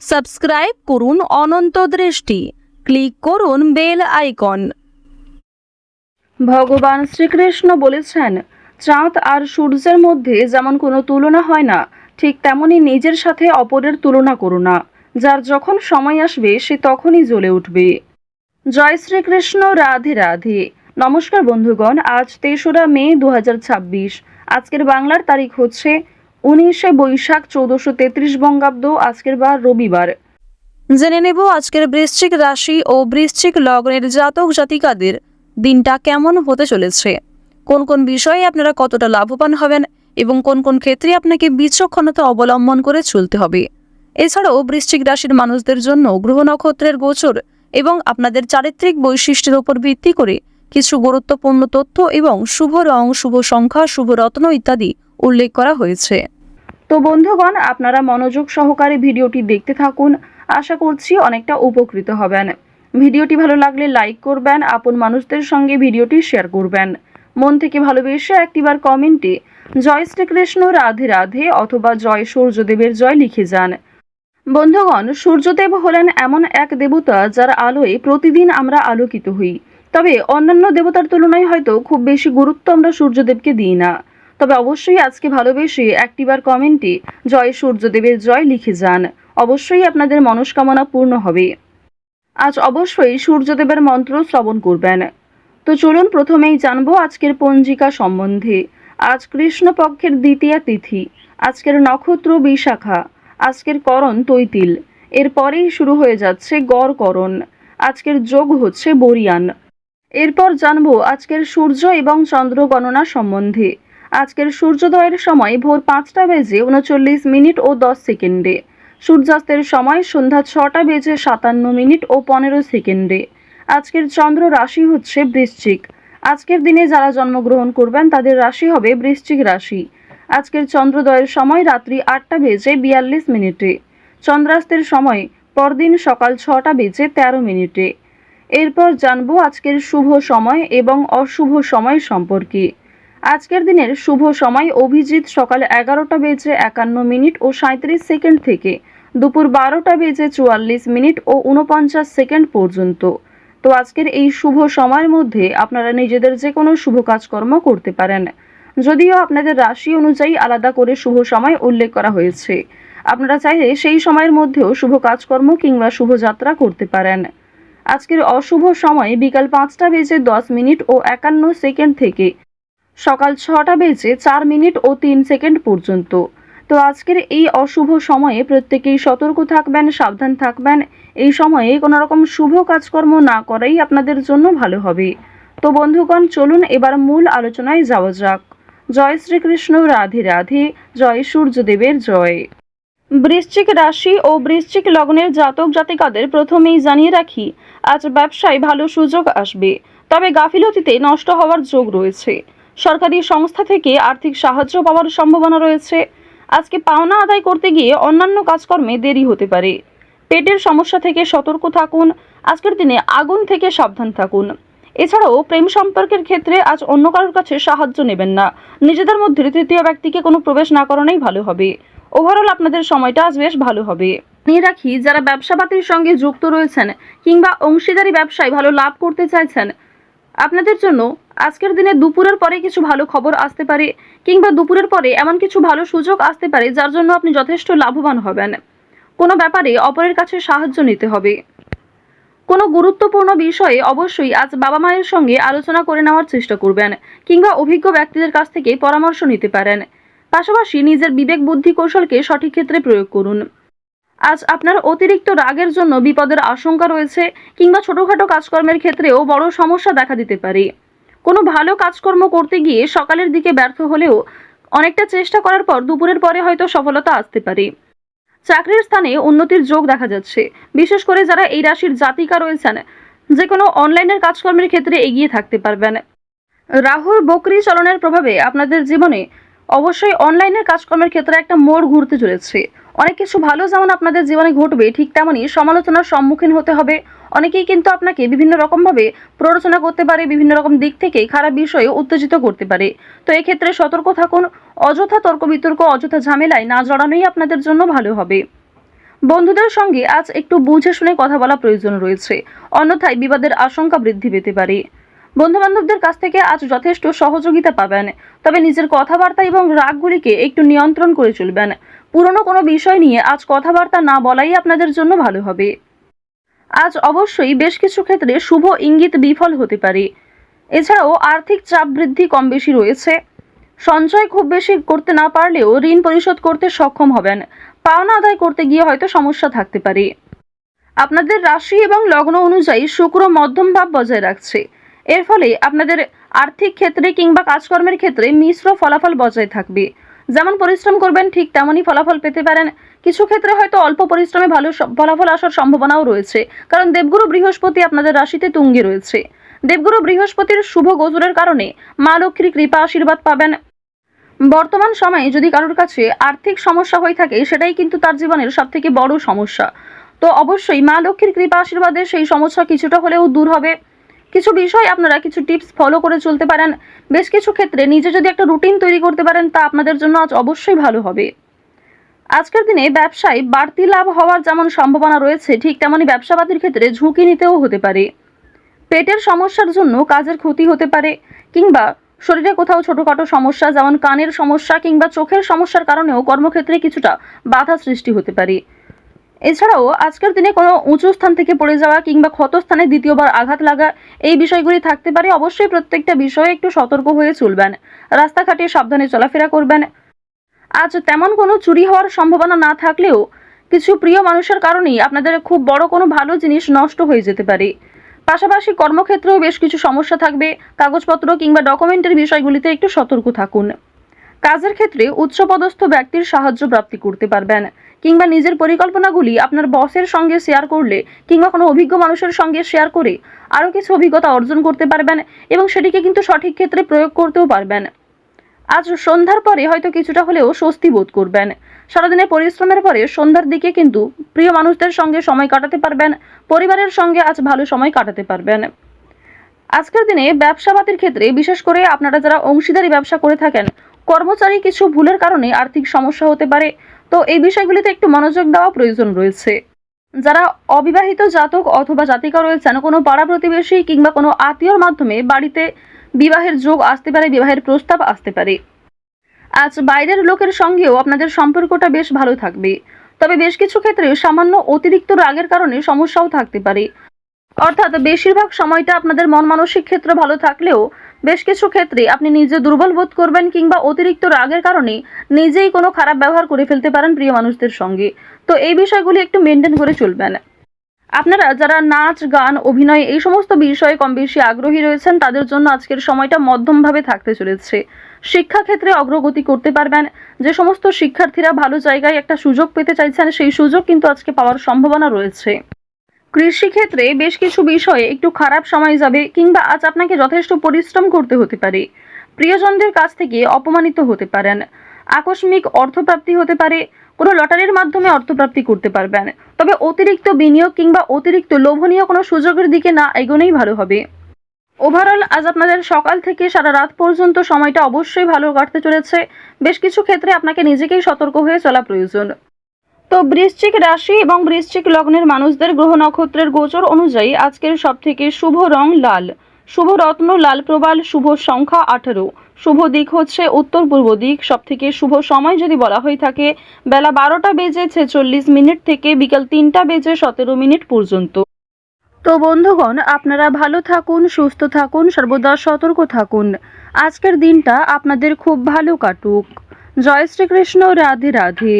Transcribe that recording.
Subscribe করুন অনন্ত দৃষ্টি, click করুন বেল আইকন। ভগবান শ্রীকৃষ্ণ বলেছেন, চাঁদ আর সূর্যের মধ্যে যেমন কোনো তুলনা হয় না, ঠিক তেমনি নিজের সাথে অপরের তুলনা করো না। যার যখন সময় আসবে সে তখনই জ্বলে উঠবে। জয় শ্রীকৃষ্ণ, রাধে রাধে। নমস্কার বন্ধুগণ, আজ ৩রা মে ২০২৬। আজকের বাংলার তারিখ হচ্ছে ১৯শে বৈশাখ ১৪৩৩ বঙ্গাব্দ। আজকের বার রবিবার। জেনে নেব আজকের বৃশ্চিক রাশি ও বৃশ্চিক লগ্নের জাতক জাতিকাদের দিনটা কেমন হতে চলেছে, কোন কোন বিষয়ে আপনারা কতটা লাভবান হবেন এবং কোন কোন ক্ষেত্রে আপনাকে বিচক্ষণতা অবলম্বন করে চলতে হবে। এছাড়াও বৃশ্চিক রাশির মানুষদের জন্য গ্রহ নক্ষত্রের গোচর এবং আপনাদের চারিত্রিক বৈশিষ্ট্যের উপর ভিত্তি করে কিছু গুরুত্বপূর্ণ তথ্য এবং শুভ রং, শুভ সংখ্যা, শুভ রত্ন ইত্যাদি উল্লেখ করা হয়েছে। তো বন্ধুগণ, আপনারা মনোযোগ সহকারে ভিডিওটি দেখতে থাকুন। আশা করছি অনেকটা উপকৃত হবেন। ভিডিওটি ভালো লাগলে লাইক করবেন, আপন মানুষদের সঙ্গে ভিডিওটি শেয়ার করবেন। মন থেকে ভালোবেসে একটিবার কমেন্টে জয় শ্রীকৃষ্ণ, রাধে রাধে অথবা জয় সূর্যদেবের জয় লিখে যান। বন্ধুগণ, সূর্যদেব হলেন এমন এক দেবতা যার আলোয় প্রতিদিন আমরা আলোকিত হই। তবে অন্যান্য দেবতার তুলনায় হয়তো খুব বেশি গুরুত্ব আমরা সূর্যদেবকে দিই না। তবে অবশ্যই আজকে ভালোবেসে একটিবার কমেন্টে জয় সূর্যদেবের জয় লিখে যান। অবশ্যই আপনাদের মনস্কামনা পূর্ণ হবে। আজ অবশ্যই সূর্যদেবের মন্ত্র শ্রবণ করবেন। তো চলুন প্রথমেই জানবো আজকের পঞ্জিকা সম্বন্ধে। আজ কৃষ্ণপক্ষের দ্বিতীয়া তিথি, আজকের নক্ষত্র বিশাখা, আজকের করণ তৈতিল, এরপরেই শুরু হয়ে যাচ্ছে গড়করণ। আজকের যোগ হচ্ছে বরিয়ান। এরপর জানবো আজকের সূর্য এবং চন্দ্র গণনা সম্বন্ধে। আজকের সূর্যোদয়ের সময় ভোর ৫টা বেজে ৩৯ মিনিট ও ১০ সেকেন্ডে, সূর্যাস্তের সময় সন্ধ্যা ৬টা বেজে ৫৭ মিনিট ও ১৫ সেকেন্ডে। আজকের চন্দ্র রাশি হচ্ছে বৃশ্চিক। আজকের দিনে যারা জন্মগ্রহণ করবেন তাদের রাশি হবে বৃশ্চিক রাশি। আজকের চন্দ্রোদয়ের সময় রাত্রি ৮টা বেজে ৪২ মিনিটে, চন্দ্রাস্তের সময় পরদিন সকাল ৬টা বেজে ১৩ মিনিটে। এরপর জানবো আজকের শুভ সময় এবং অশুভ সময় সম্পর্কে। আজকের দিনের শুভ সময় অভিজিৎ সকাল ১১টা বেজে ৫১ মিনিট ও ৩৭ সেকেন্ড থেকে দুপুর ১২টা বেজে ৪৪ মিনিট ও ৪৯ সেকেন্ড পর্যন্ত। তো আজকের এই শুভ সময়ের মধ্যে আপনারা নিজেদের যে কোনো শুভ কাজকর্ম করতে পারেন, যদিও আপনাদের রাশি অনুযায়ী আলাদা করে শুভ সময় উল্লেখ করা হয়েছে। আপনারা চাইলে সেই সময়ের মধ্যেও শুভ কাজকর্ম কিংবা শুভযাত্রা করতে পারেন। আজকের অশুভ সময় বিকাল ৫টা বেজে ১০ মিনিট ও ৫১ সেকেন্ড থেকে সকাল ৬টা বেজে ৪ মিনিট ও ৩ সেকেন্ড পর্যন্ত। তো আজকের এই অশুভ সময়ে প্রত্যেকেই সতর্ক থাকবেন, সাবধান থাকবেন। এই সময়ে কোনো রকম শুভ কাজকর্ম না করাই আপনাদের জন্য ভালো হবে। তো বন্ধুগণ, চলুন এবার মূল আলোচনায় যাওয়া যাক। জয় শ্রীকৃষ্ণ, রাধে রাধে, জয় সূর্যদেবের জয়। বৃশ্চিক রাশি ও বৃশ্চিক লগ্নের জাতক জাতিকাদের প্রথমেই জানিয়ে রাখি, আজ ব্যবসায় ভালো সুযোগ আসবে, তবে গাফিলতিতে নষ্ট হওয়ার যোগ রয়েছে। সরকারি সংস্থা থেকে আর্থিক সাহায্য পাওয়ার সম্ভাবনা রয়েছে। আজকে পাওনা আদায় করতে গিয়ে অন্যান্য কাজকর্মে দেরি হতে পারে। পেটের সমস্যা থেকে সতর্ক থাকুন। আজকের দিনে আগুন থেকে সাবধান থাকুন। এছাড়াও প্রেম সম্পর্কের ক্ষেত্রে আজ অন্য কারোর কাছে সাহায্য নেবেন না। নিজেদের মধ্যে তৃতীয় ব্যক্তিকে কোনো প্রবেশ না করানোই ভালো হবে। ওভারঅল আপনাদের সময়টা আজ বেশ ভালো হবে। নিয়ে রাখি, যারা ব্যবসাপাতির সঙ্গে যুক্ত রয়েছেন কিংবা অংশীদারি ব্যবসায় ভালো লাভ করতে চাইছেন, আপনাদের জন্য আজকের দিনে দুপুরের পরে কিছু ভালো খবর আসতে পারে কিংবা দুপুরের পরে এমন কিছু ভালো সুযোগ আসতে পারে যার জন্য আপনি যথেষ্ট লাভবান হবেন। কোনো ব্যাপারে অপরের কাছে সাহায্য নিতে হবে। কোনো গুরুত্বপূর্ণ বিষয়ে অবশ্যই আজ বাবা মায়ের সঙ্গে আলোচনা করে নেওয়ার চেষ্টা করবেন কিংবা অভিজ্ঞ ব্যক্তিদের কাছ থেকে পরামর্শ নিতে পারেন। পাশাপাশি নিজের বিবেক বুদ্ধি কৌশলকে সঠিক ক্ষেত্রে প্রয়োগ করুন। আজ আপনার অতিরিক্ত রাগের জন্য বিপদের আশঙ্কা রয়েছে কিংবা ছোটখাটো কাজকর্মের ক্ষেত্রেও বড় সমস্যা দেখা দিতে পারে। কোনো ভালো কাজকর্ম করতে গিয়ে সকালের দিকে ব্যর্থ হলেও অনেকটা চেষ্টা করার পর দুপুরের পরে হয়তো সফলতা আসতে পারে। চাকরির স্থানে উন্নতির যোগ দেখা যাচ্ছে। বিশেষ করে যারা এই রাশির জাতিকা রয়েছেন, যে কোনো অনলাইনের কাজকর্মের ক্ষেত্রে এগিয়ে থাকতে পারবেন। রাহুর বকরি চলনের প্রভাবে আপনাদের জীবনে অবশ্যই অনলাইনের কাজকর্মের ক্ষেত্রে একটা মোড় ঘুরতে চলেছে। অনেক কিছু ভালো যেমন আপনাদের জীবনে ঘটবে, ঠিক তেমনই সমালোচনার সম্মুখীন হতে হবে। অনেকেই কিন্তু আপনাকে বিভিন্ন রকমভাবে প্ররোচনা করতে পারে, বিভিন্ন রকম দিক থেকে খারাপ বিষয়ে উত্তেজিত করতে পারে। তো এক্ষেত্রে সতর্ক থাকুন। অযথা তর্ক বিতর্ক, অযথা ঝামেলায় না জড়ানোই আপনাদের জন্য ভালো হবে। বন্ধুদের সঙ্গে আজ একটু বুঝে শুনে কথা বলা প্রয়োজন রয়েছে, অন্যথায় বিবাদের আশঙ্কা বৃদ্ধি পেতে পারে। বন্ধু বান্ধবদের কাছ থেকে আজ যথেষ্ট সহযোগিতা পাবেন, তবে নিজের কথাবার্তা এবং রাগগুলিকে একটু নিয়ন্ত্রণ করে চলবেন। পুরনো কোনো বিষয় নিয়ে আজ কথাবার্তা না বলাই আপনাদের জন্য ভালো হবে। আজ অবশ্যই বেশ কিছু ক্ষেত্রে শুভ ইঙ্গিত বিফল হতে পারে। এছাড়াও আর্থিক চাপ বৃদ্ধি কম বেশি রয়েছে। সঞ্চয় খুব বেশি করতে না পারলেও ঋণ পরিশোধ করতে সক্ষম হবেন। পাওনা আদায় করতে গিয়ে হয়তো সমস্যা থাকতে পারে। আপনাদের রাশি এবং লগ্ন অনুযায়ী শুক্র মধ্যম ভাব বজায় রাখছে। এর ফলে আপনাদের আর্থিক ক্ষেত্রে কিংবা কাজকর্মের ক্ষেত্রে মিশ্র ফলাফল বজায় থাকবে। যেমন পরিশ্রম করবেন ঠিক তেমনই ফলাফল পেতে পারেন। কিছু ক্ষেত্রে হয়তো অল্প পরিশ্রমে ভালো ফলাফল আসার সম্ভাবনাও রয়েছে, কারণ দেবগুরু বৃহস্পতি আপনাদের রাশিতে তুঙ্গে রয়েছে। দেবগুরু বৃহস্পতির শুভ গোচরের কারণে মা লক্ষ্মীর কৃপা আশীর্বাদ পাবেন। বর্তমান সময়ে যদি কারোর কাছে আর্থিক সমস্যা হয়ে থাকে, সেটাই কিন্তু তার জীবনের সবথেকে বড় সমস্যা। তো অবশ্যই মা লক্ষ্মীর কৃপা আশীর্বাদে সেই সমস্যা কিছুটা হলেও দূর হবে। কিছু বিষয় আপনারা কিছু টিপস ফলো করে চলতে পারেন। বেশ কিছু ক্ষেত্রে নিজে যদি একটা রুটিন তৈরি করতে পারেন, তা আপনাদের জন্য আজ অবশ্যই ভালো হবে। আজকের দিনে ব্যবসায় বাড়তি লাভ হওয়ার যেমন সম্ভাবনা রয়েছে, ঠিক তেমনই ব্যবসাবাদীর ক্ষেত্রে ঝুঁকি নিতেও হতে পারে। পেটের সমস্যার জন্য কাজের ক্ষতি হতে পারে, কিংবা শরীরে কোথাও ছোটখাটো সমস্যা যেমন কানের সমস্যা কিংবা চোখের সমস্যার কারণেও কর্মক্ষেত্রে কিছুটা বাধা সৃষ্টি হতে পারে। এছাড়াও আজকের দিনে কোনো উঁচু স্থান থেকে পড়ে যাওয়া কিংবা ক্ষতস্থানে দ্বিতীয়বার আঘাত লাগা, এই বিষয়গুলি থাকতে পারে। অবশ্যই প্রত্যেকটা বিষয়ে একটু সতর্ক হয়ে চলবেন। রাস্তাঘাটে সাবধানে চলাফেরা করবেন। আজ তেমন কোনো চুরি হওয়ার সম্ভাবনা না থাকলেও কিছু প্রিয় মানুষের কারণেই আপনাদের খুব বড় কোনো ভালো জিনিস নষ্ট হয়ে যেতে পারে। পাশাপাশি কর্মক্ষেত্রেও বেশ কিছু সমস্যা থাকবে। কাগজপত্র কিংবা ডকুমেন্টের বিষয়গুলিতে একটু সতর্ক থাকুন। কাজের ক্ষেত্রে উচ্চপদস্থ ব্যক্তির সাহায্য প্রাপ্তি করতে পারবেন, কিংবা নিজের পরিকল্পনাগুলি আপনার বসের সঙ্গে শেয়ার করলে কিংবা কোনো অভিজ্ঞ মানুষের সঙ্গে শেয়ার করে আরও কিছু অভিজ্ঞতা অর্জন করতে পারবেন এবং সেটিকে কিন্তু সঠিক ক্ষেত্রে প্রয়োগ করতেও পারবেন। আজ সন্ধ্যার পরে হয়তো কিছুটা হলেও স্বস্তি বোধ করবেন। সারাদিনের পরিশ্রমের পরে সন্ধ্যার দিকে কিন্তু প্রিয় মানুষদের সঙ্গে সময় কাটাতে পারবেন। পরিবারের সঙ্গে আজ ভালো সময় কাটাতে পারবেন। আজকের দিনে ব্যবসাবাদীর ক্ষেত্রে বিশেষ করে আপনারা যারা অংশীদারি ব্যবসা করে থাকেন, কর্মচারী কিছু ভুলের কারণে আর্থিক সমস্যা হতে পারে। তো এই বিষয়গুলিতে একটু মনোযোগ দেওয়া প্রয়োজন রয়েছে। যারা অবিবাহিত জাতক অথবা জাতিকা রয়েছেন, কোনো পাড়া প্রতিবেশী কিংবা কোনো আত্মীয়র মাধ্যমে বাড়িতে বিবাহের যোগ আসতে পারে, বিবাহের প্রস্তাব আসতে পারে। আজ বাইরের লোকের সঙ্গেও আপনাদের সম্পর্কটা বেশ ভালো থাকবে, তবে বেশ কিছু ক্ষেত্রে সামান্য অতিরিক্ত রাগের কারণে সমস্যাও থাকতে পারে। অর্থাৎ বেশিরভাগ সময়টা আপনাদের মন মানসিক ক্ষেত্র ভালো থাকলেও বেশ কিছু ক্ষেত্রে আপনি নিজে দুর্বল বোধ করবেন, কিংবা অতিরিক্ত রাগের কারণে নিজেই কোনো খারাপ ব্যবহার করে ফেলতে পারেন প্রিয় মানুষদের সঙ্গে। তো এই বিষয়গুলি একটু মেনটেন করে চলবেন। আপনারা যারা নাচ গান অভিনয় এই সমস্ত বিষয়ে কম বেশি আগ্রহী রয়েছেন, তাদের জন্য আজকের সময়টা মধ্যমভাবে থাকতে চলেছে। শিক্ষাক্ষেত্রে অগ্রগতি করতে পারবেন। যে সমস্ত শিক্ষার্থীরা ভালো জায়গায় একটা সুযোগ পেতে চাইছেন, সেই সুযোগ কিন্তু আজকে পাওয়ার সম্ভাবনা রয়েছে। কৃষিক্ষেত্রে বেশ কিছু বিষয়ে একটু খারাপ সময় যাবে, কিংবা আজ আপনাকে যথেষ্ট পরিশ্রম করতে হতে পারে। প্রিয়জনদের কাছ থেকে অপমানিত হতে পারেন। আকস্মিক অর্থপ্রাপ্তি হতে পারে। কোনো লটারির মাধ্যমে অর্থপ্রাপ্তি করতে পারবেন। তবে অতিরিক্ত বিনিয়োগ কিংবা অতিরিক্ত লোভনীয় কোনো সুযোগের দিকে না এগোনোই ভালো হবে। ওভারঅল আজ আপনাদের সকাল থেকে সারা রাত পর্যন্ত সময়টা অবশ্যই ভালো কাটতে চলেছে। বেশ কিছু ক্ষেত্রে আপনাকে নিজেকেই সতর্ক হয়ে চলা প্রয়োজন। তো বৃশ্চিক রাশি এবং বৃশ্চিক লগ্নের মানুষদের গ্রহ নক্ষত্রের গোচর অনুযায়ী আজকের সবথেকে শুভ রং লাল, শুভ রত্ন লাল প্রবাল, শুভ সংখ্যা 18, শুভ দিক হচ্ছে উত্তর পূর্ব দিক। সবথেকে শুভ সময় যদি বলা হয়ে থাকে বেলা 12:46 থেকে বিকাল 3:17 পর্যন্ত। তো বন্ধুগণ, আপনারা ভালো থাকুন, সুস্থ থাকুন, সর্বদা সতর্ক থাকুন। আজকের দিনটা আপনাদের খুব ভালো কাটুক। জয় শ্রীকৃষ্ণ। রাধে রাধে।